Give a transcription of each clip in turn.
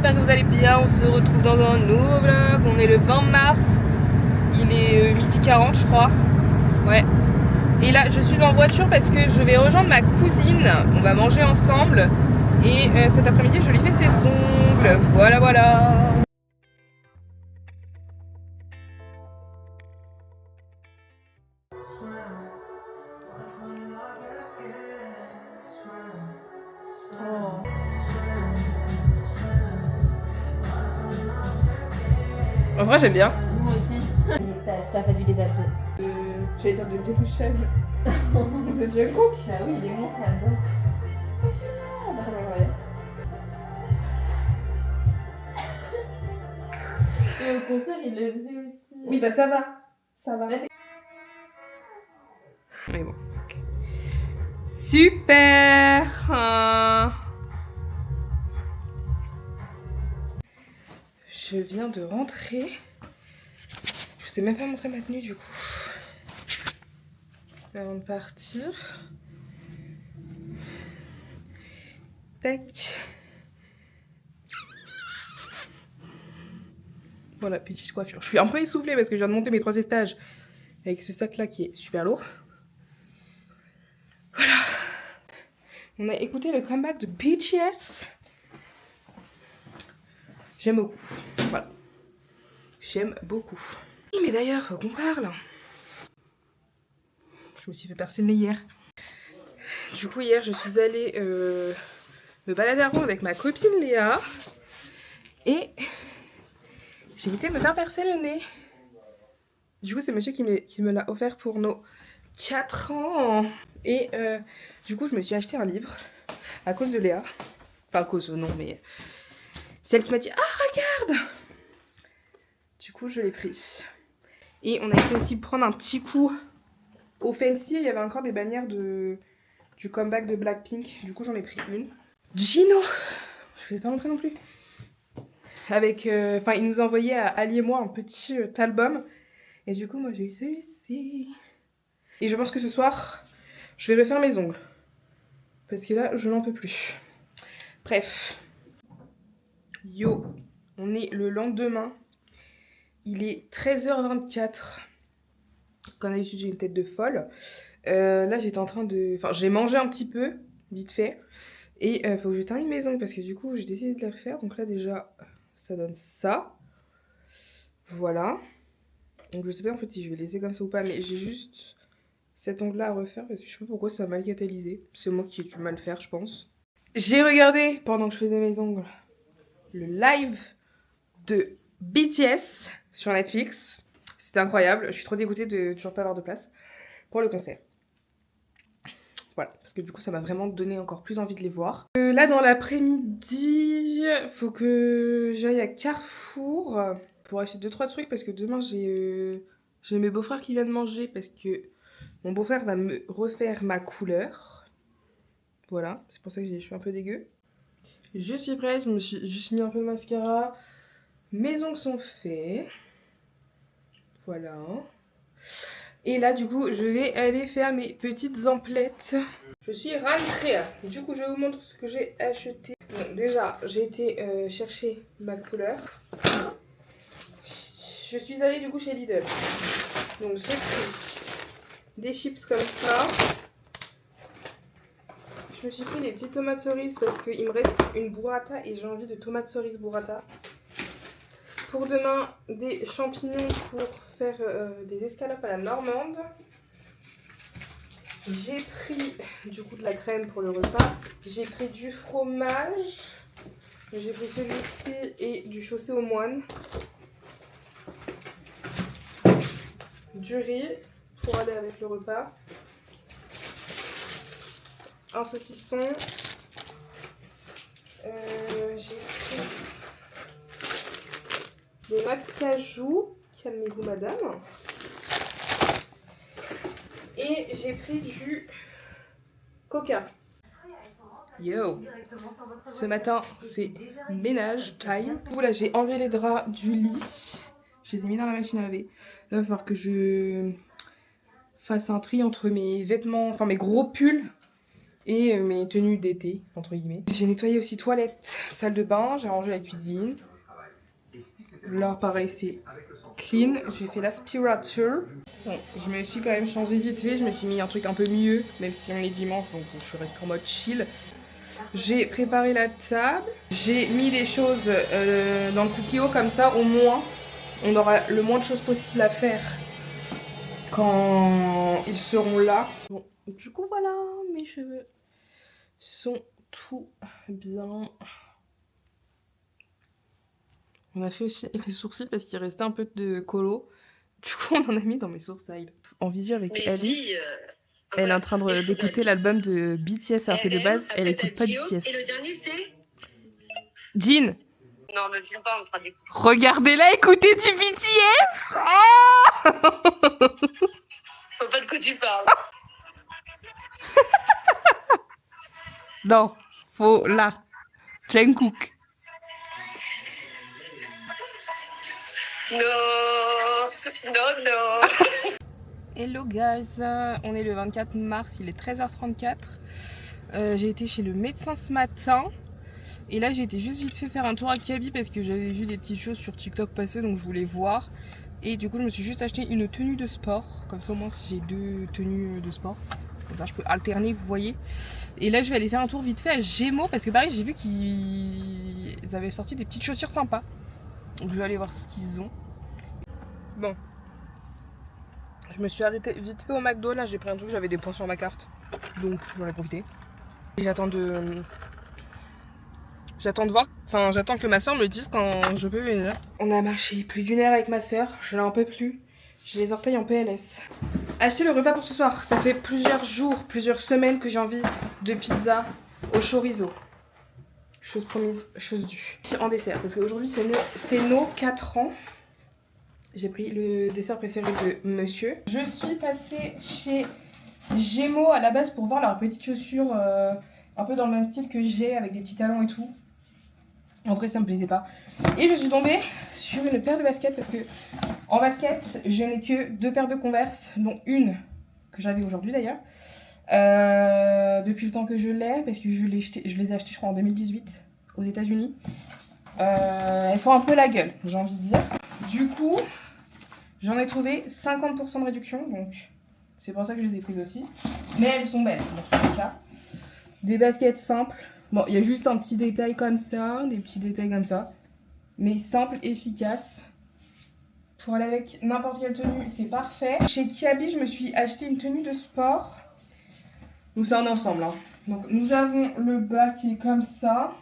j'espère que vous allez bien. On se retrouve dans un nouveau vlog. On est le 20 mars, il est 12h40 je crois. Ouais. Et là je suis en voiture parce que je vais rejoindre ma cousine. On va manger ensemble. Et cet après-midi je lui fais ses ongles. Voilà voilà. En vrai j'aime bien. Moi aussi. T'as pas vu les abdos? J'allais dire de Delusion. De Jungkook. Ah oui, il est monté à bord. Et au concert, il le faisait aussi. Oui bah ça va. Ça va. Mais bon. Okay. Super. Je viens de rentrer. Je vous ai même pas montré ma tenue du coup. Avant de partir. Tac. Voilà, petite coiffure. Je suis un peu essoufflée parce que je viens de monter mes 3 étages avec ce sac là qui est super lourd. Voilà. On a écouté le comeback de BTS. J'aime beaucoup. Voilà. J'aime beaucoup. Oui, mais d'ailleurs, faut qu'on parle. Je me suis fait percer le nez hier. Du coup, hier, je suis allée me balader à Rouen avec ma copine Léa. Et j'ai été me faire percer le nez. Du coup, c'est monsieur qui me l'a offert pour nos 4 ans. Et du coup, je me suis acheté un livre à cause de Léa. Pas à cause, non, mais c'est elle qui m'a dit « Ah, regarde !» Du coup, je l'ai pris. Et on a été aussi prendre un petit coup au Fancy. Il y avait encore des bannières du comeback de Blackpink. Du coup, j'en ai pris une. Gino, je vous ai pas montré non plus. Avec, il nous a envoyé à Ali et moi un petit album. Et du coup, moi, j'ai eu celui-ci. Et je pense que ce soir, je vais refaire mes ongles. Parce que là, je n'en peux plus. Bref. Yo, on est le lendemain. Il est 13h24. Comme d'habitude, j'ai une tête de folle. Là, j'étais en train de... Enfin, j'ai mangé un petit peu, vite fait. Et faut que je termine mes ongles parce que du coup, j'ai décidé de les refaire. Donc là, déjà, ça donne ça. Voilà. Donc je sais pas en fait si je vais laisser comme ça ou pas, mais j'ai juste cet ongle-là à refaire parce que je sais pas pourquoi ça a mal catalysé. C'est moi qui ai dû mal faire, je pense. J'ai regardé, pendant que je faisais mes ongles, le live de BTS sur Netflix. C'était incroyable. Je suis trop dégoûtée de toujours pas avoir de place pour le concert. Voilà, parce que du coup ça m'a vraiment donné encore plus envie de les voir. Là dans l'après-midi, faut que j'aille à Carrefour pour acheter 2-3 trucs parce que demain j'ai mes beaux-frères qui viennent manger parce que mon beau-frère va me refaire ma couleur. Voilà, c'est pour ça que je suis un peu dégueu. Je suis prête, je me suis juste mis un peu de mascara. Mes ongles sont faits. Voilà. Et là, du coup, je vais aller faire mes petites emplettes. Je suis rentrée. Du coup, je vous montre ce que j'ai acheté. Bon, déjà, j'ai été chercher ma couleur. Je suis allée du coup chez Lidl. Donc, j'ai pris des chips comme ça. Je me suis pris des petites tomates cerises parce qu'il me reste une burrata et j'ai envie de tomates cerises burrata. Pour demain, des champignons pour faire des escalopes à la normande. J'ai pris du coup de la crème pour le repas. J'ai pris du fromage. J'ai pris celui-ci et du chaussé aux moines. Du riz pour aller avec le repas. Un saucisson. J'ai pris des noix de cajou. Calmez-vous madame. Et j'ai pris du coca. Yo. Ce matin, c'est ménage time. Du coup, là, j'ai enlevé les draps du lit. Je les ai mis dans la machine à laver. Là, il va falloir que je fasse un tri entre mes vêtements, enfin mes gros pulls et mes tenues d'été, entre guillemets. J'ai nettoyé aussi toilette, salle de bain, j'ai rangé la cuisine. Là, pareil, c'est clean. J'ai fait l'aspirateur. Bon, je me suis quand même changée vite fait. Je me suis mis un truc un peu mieux, même si on est dimanche, donc je suis restée en mode chill. J'ai préparé la table. J'ai mis les choses dans le cookéo, comme ça, au moins, on aura le moins de choses possibles à faire quand ils seront là. Bon, du coup, voilà, mes cheveux sont tout bien. On a fait aussi les sourcils parce qu'il restait un peu de colo. Du coup, on en a mis dans mes sourcils. En visio avec Ellie. Elle est en train d'écouter l'album de BTS alors que de base, elle écoute pas BTS. Et le dernier, c'est Jean, non, me filme pas, on fera des coups. regardez-la écouter du BTS. Faut pas de quoi tu parles. Non, faut là. Jungkook. Non, non, non. Hello guys, on est le 24 mars, il est 13h34. J'ai été chez le médecin ce matin. Et là j'ai été juste vite fait faire un tour à Kaby parce que j'avais vu des petites choses sur TikTok passer, donc je voulais voir. Et du coup je me suis juste acheté une tenue de sport. Comme ça au moins si j'ai deux tenues de sport, comme ça je peux alterner, vous voyez. Et là je vais aller faire un tour vite fait à Gémeaux parce que pareil j'ai vu qu'ils avaient sorti des petites chaussures sympas. Donc je vais aller voir ce qu'ils ont. Bon, je me suis arrêtée vite fait au McDo, là j'ai pris un truc, j'avais des points sur ma carte. Donc j'en ai profité. Et j'attends de voir, enfin j'attends que ma soeur me dise quand je peux venir. On a marché plus d'une heure avec ma soeur, je n'en peux plus. J'ai les orteils en PLS. Acheter le repas pour ce soir, ça fait plusieurs jours, plusieurs semaines que j'ai envie de pizza au chorizo. Chose promise, chose due. En dessert, parce qu'aujourd'hui c'est nos 4 ans. J'ai pris le dessert préféré de monsieur. Je suis passée chez Gémeaux à la base pour voir leurs petites chaussures un peu dans le même style que j'ai avec des petits talons et tout. En vrai ça me plaisait pas. Et je suis tombée sur une paire de baskets parce que en basket je n'ai que 2 paires de Converse, dont une que j'avais aujourd'hui d'ailleurs. Depuis le temps que je l'ai, parce que je les ai achetées je crois en 2018 aux États-Unis. Elles font un peu la gueule, j'ai envie de dire. Du coup, j'en ai trouvé 50% de réduction, donc c'est pour ça que je les ai prises aussi. Mais elles sont belles dans tous les cas. Des baskets simples. Bon, il y a juste un petit détail comme ça, des petits détails comme ça. Mais simple, efficace. Pour aller avec n'importe quelle tenue, c'est parfait. Chez Kiabi, je me suis acheté une tenue de sport. Donc c'est un ensemble. Hein. Donc nous avons le bas qui est comme ça.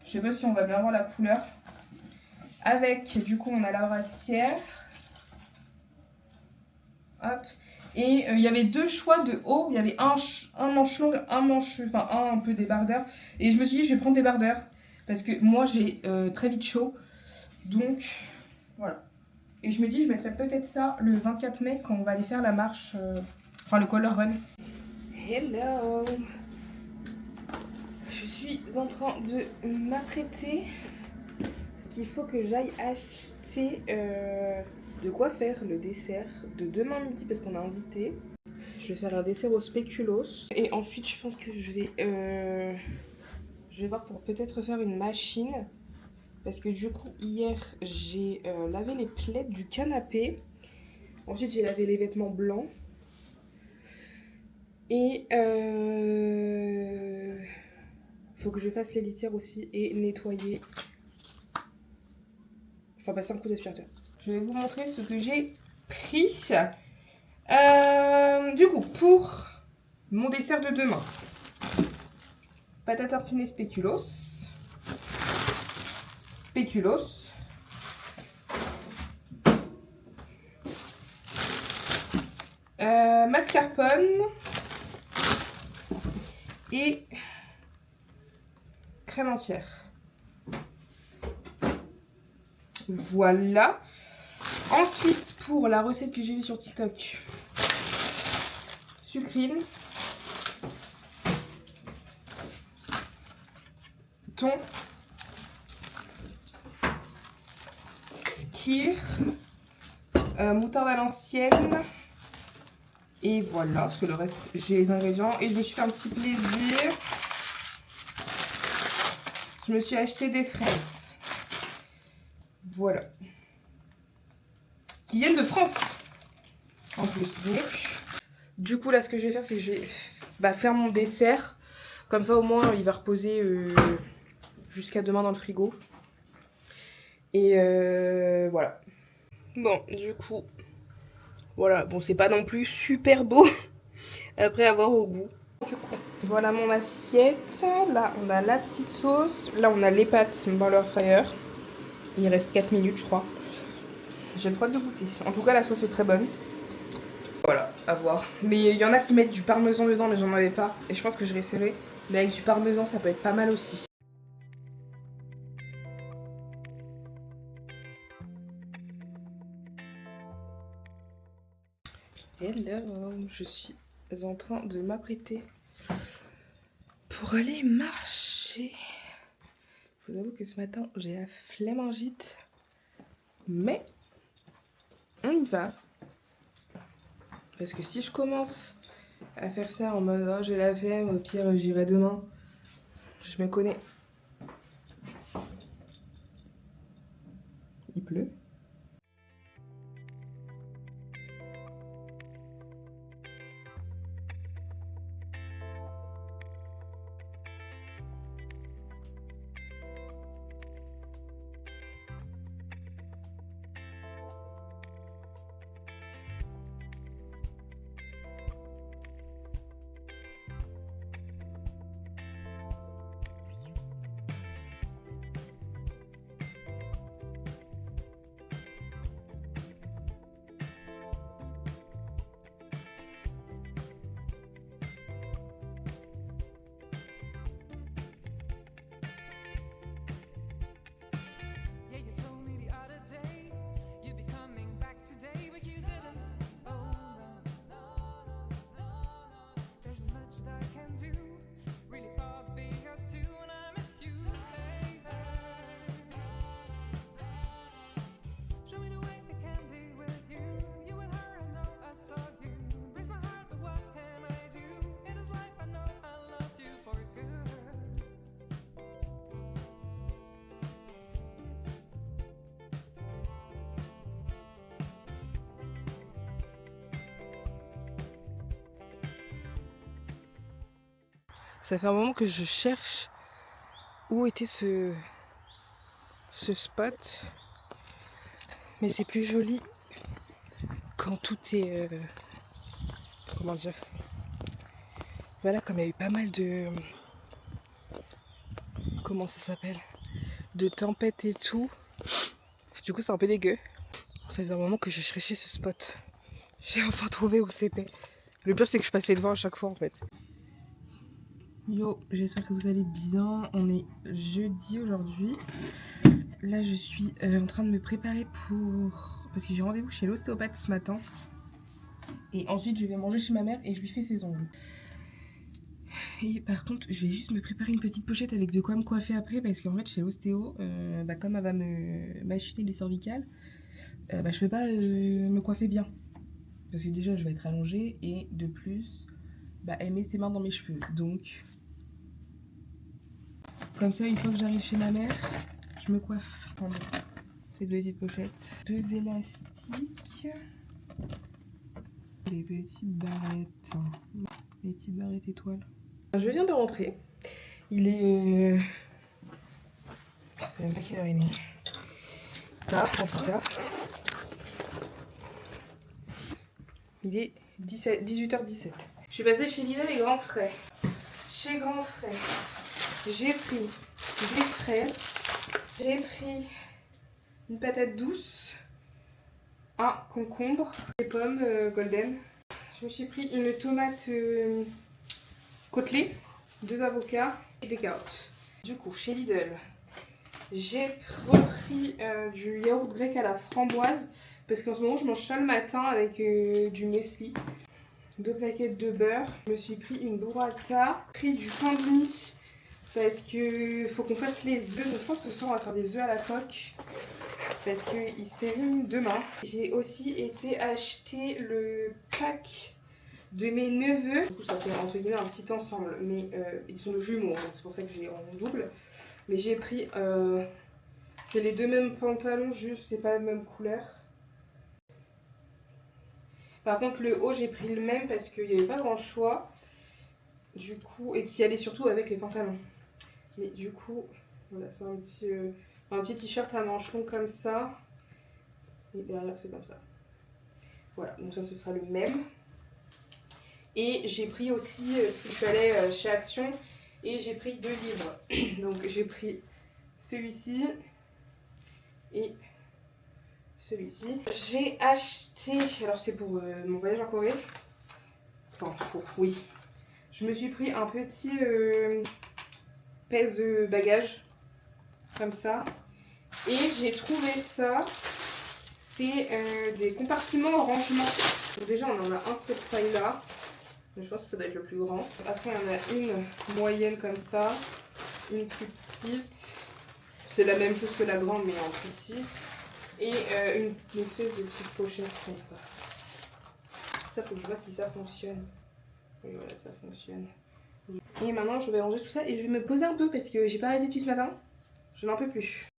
Je sais pas si on va bien voir la couleur. Avec, du coup, on a la brassière. Hop. Et il y avait 2 choix de haut. Il y avait un manche long, un peu débardeur. Et je me suis dit, je vais prendre débardeur. Parce que moi, j'ai très vite chaud. Donc, voilà. Et je me dis, je mettrai peut-être ça le 24 mai quand on va aller faire la marche. Enfin, le color run. Hello. Je suis en train de m'apprêter. Parce qu'il faut que j'aille acheter de quoi faire le dessert de demain midi parce qu'on a invité. Je vais faire un dessert au spéculoos. Et ensuite, je pense que je vais voir pour peut-être faire une machine. Parce que du coup, hier, j'ai lavé les plaids du canapé. Ensuite, j'ai lavé les vêtements blancs. Et faut que je fasse les litières aussi et nettoyer. Enfin, passer un coup d'aspirateur. Je vais vous montrer ce que j'ai pris. Du coup, pour mon dessert de demain, pâte à tartiner spéculoos. Mascarpone et crème entière. Voilà. Ensuite, pour la recette que j'ai vue sur TikTok, sucrine, thon, skyr, moutarde à l'ancienne, Et voilà, parce que le reste, j'ai les ingrédients. Et je me suis fait un petit plaisir. Je me suis acheté des fraises. Voilà. Qui viennent de France. En plus. Du coup, là, ce que je vais faire, c'est que je vais faire mon dessert. Comme ça, au moins, il va reposer jusqu'à demain dans le frigo. Et voilà. Bon, du coup, voilà. Bon, c'est pas non plus super beau après avoir au goût. Du coup, voilà mon assiette. Là, on a la petite sauce. Là, on a les pâtes dans l'air fryer. Il reste 4 minutes, je crois. J'ai trop hâte de goûter. En tout cas, la sauce est très bonne. Voilà, à voir. Mais il y en a qui mettent du parmesan dedans, mais j'en avais pas. Et je pense que je réessayerai. Mais avec du parmesan, ça peut être pas mal aussi. Hello, je suis en train de m'apprêter pour aller marcher. Je vous avoue que ce matin, j'ai la flemmingite. Mais on y va. Parce que si je commence à faire ça en mode oh, j'ai la flemme, au pire j'irai demain, je me connais. Il pleut. Ça fait un moment que je cherche où était ce spot. Mais c'est plus joli quand tout est... comment dire? Voilà, comme il y a eu pas mal de... Comment ça s'appelle? De tempêtes et tout. Du coup, c'est un peu dégueu. Ça faisait un moment que je cherchais ce spot. J'ai enfin trouvé où c'était. Le pire, c'est que je passais devant à chaque fois en fait. Yo, j'espère que vous allez bien. On est jeudi aujourd'hui. Là, je suis en train de me préparer pour... Parce que j'ai rendez-vous chez l'ostéopathe ce matin. Et ensuite, je vais manger chez ma mère et je lui fais ses ongles. Et par contre, je vais juste me préparer une petite pochette avec de quoi me coiffer après. Parce qu'en fait, chez l'ostéo, comme elle va me machiner les cervicales, je peux pas me coiffer bien. Parce que déjà, je vais être allongée et de plus, elle met ses mains dans mes cheveux. Donc... Comme ça, une fois que j'arrive chez ma mère, je me coiffe en ces deux petites pochettes. Deux élastiques. Des petites barrettes. Les petites barrettes étoiles. Je viens de rentrer. Il est... Je sais même pas quelle heure il est. Tard, en tout cas. Il est 18h17. Je suis passée chez Lidl et Grand Frais. Chez Grand Frais. J'ai pris des fraises, j'ai pris une patate douce, un concombre, des pommes golden. Je me suis pris une tomate côtelée, 2 avocats et des carottes. Du coup, chez Lidl, j'ai repris du yaourt grec à la framboise parce qu'en ce moment, je mange ça le matin avec du muesli. 2 plaquettes de beurre. Je me suis pris une burrata, pris du pain de mie. Parce que faut qu'on fasse les œufs, donc je pense que ce soir on va faire des œufs à la coque. Parce qu'ils se périment demain. J'ai aussi été acheter le pack de mes neveux. Du coup ça fait entre guillemets un petit ensemble, mais ils sont de jumeaux, hein, c'est pour ça que j'ai en double. Mais j'ai pris, c'est les deux mêmes pantalons, juste c'est pas la même couleur. Par contre le haut j'ai pris le même parce qu'il n'y avait pas grand choix. Du coup, et qui allait surtout avec les pantalons. Mais du coup, voilà, c'est un petit t-shirt à manches longues comme ça. Et derrière c'est comme ça. Voilà, donc ça ce sera le même. Et j'ai pris aussi, parce que je suis allée chez Action, et j'ai pris 2 livres. Donc j'ai pris celui-ci et celui-ci. J'ai acheté, alors c'est pour mon voyage en Corée. Enfin, oui. Je me suis pris un petit pèse bagages, comme ça. Et j'ai trouvé ça. C'est des compartiments au rangement. Donc déjà on en a un de cette taille là. Je pense que ça doit être le plus grand. Après on en a une moyenne comme ça. Une plus petite. C'est la même chose que la grande mais en plus petit. Et une espèce de petite pochette comme ça. Ça faut que je vois si ça fonctionne. Et voilà, ça fonctionne. Et maintenant je vais ranger tout ça et je vais me poser un peu parce que j'ai pas arrêté depuis ce matin. Je n'en peux plus.